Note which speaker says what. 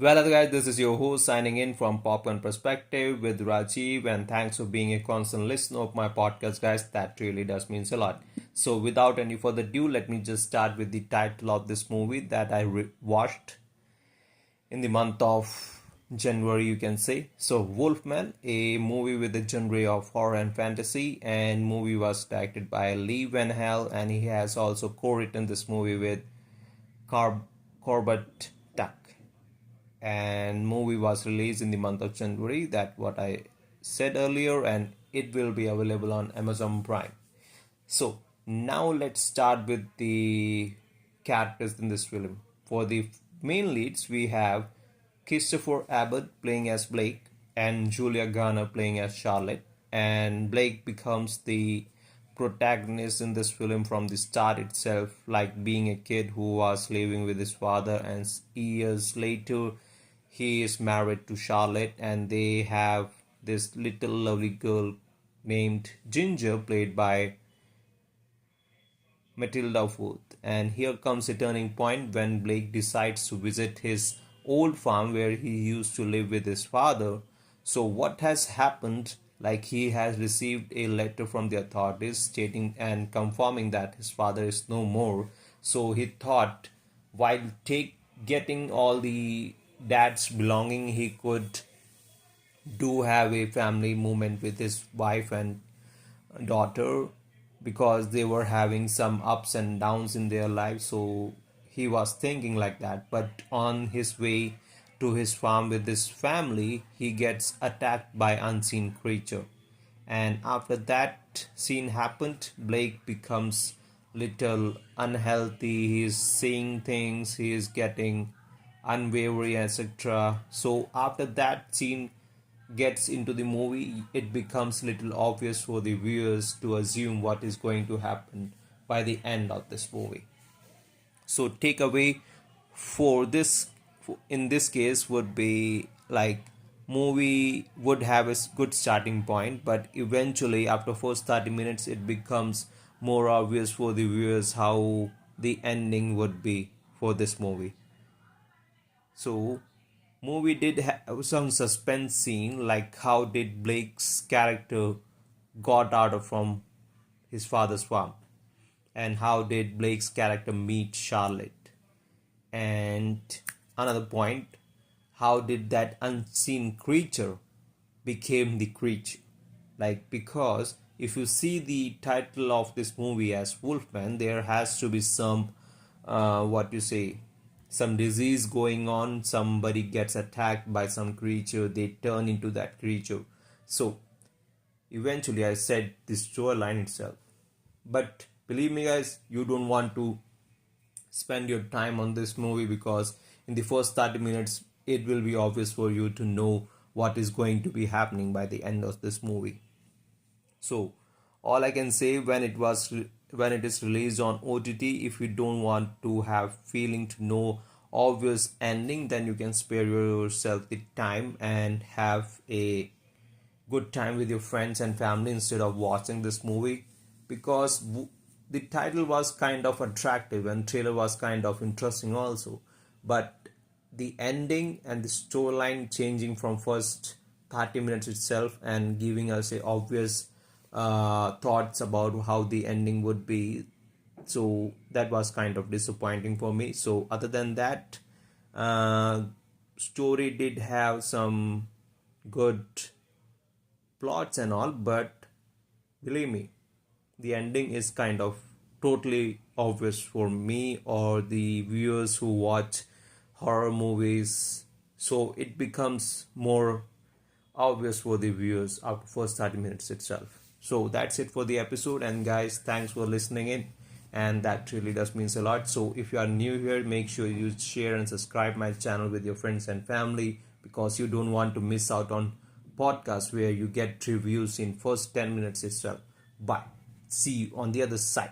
Speaker 1: Well, other guys, this is your host signing in from Popcorn Perspective with Rajiv, and thanks for being a constant listener of my podcast, guys. That really does means a lot. So, without any further ado, let me just start with the title of this movie that I watched in the month of January, you can say. So, Wolfman, a movie with a genre of horror and fantasy, and movie was directed by Lee Van Hal, and he has also co-written this movie with Corbett Tuck, and movie was released in the month of January. That what I said earlier, and it will be available on Amazon Prime. So now let's start with the characters in this film. For the main leads, we have Christopher Abbott playing as Blake and Julia Garner playing as Charlotte. And Blake becomes the protagonist in this film from the start itself, like being a kid who was living with his father, and years later he is married to Charlotte, and they have this little lovely girl named Ginger, played by Matilda Foote. And here comes a turning point when Blake decides to visit his old farm where he used to live with his father. So what has happened, like he has received a letter from the authorities stating and confirming that his father is no more. So he thought, while getting all the dad's belonging, he could do have a family moment with his wife and daughter, because they were having some ups and downs in their lives. So he was thinking like that, but on his way to his farm with his family, he gets attacked by unseen creature. And after that scene happened, Blake becomes little unhealthy. He is seeing things, he is getting unwavering, etc. So after that scene gets into the movie, it becomes little obvious for the viewers to assume what is going to happen by the end of this movie. So takeaway for this in this case would be like, movie would have a good starting point, but eventually after first 30 minutes it becomes more obvious for the viewers how the ending would be for this movie. So movie did have some suspense scene, like how did Blake's character got out of from his father's farm, and how did Blake's character meet Charlotte, and another point, how did that unseen creature became the creature. Like, because if you see the title of this movie as Wolfman, there has to be some what you say, some disease going on, somebody gets attacked by some creature, they turn into that creature. So eventually I said the storyline itself. But believe me guys, you don't want to spend your time on this movie, because in the first 30 minutes it will be obvious for you to know what is going to be happening by the end of this movie. So all I can say, when it is released on OTT, if you don't want to have feeling to know obvious ending, then you can spare yourself the time and have a good time with your friends and family instead of watching this movie, because the title was kind of attractive and trailer was kind of interesting also, but the ending and the storyline changing from first 30 minutes itself and giving us a obvious thoughts about how the ending would be. So that was kind of disappointing for me. So other than that, story did have some good plots and all, but believe me, the ending is kind of totally obvious for me or the viewers who watch horror movies. So it becomes more obvious for the viewers after first 30 minutes itself. So that's it for the episode, and guys, thanks for listening in, and that really does means a lot. So if you are new here, make sure you share and subscribe my channel with your friends and family, because you don't want to miss out on podcasts where you get reviews in first 10 minutes itself. Bye, see you on the other side.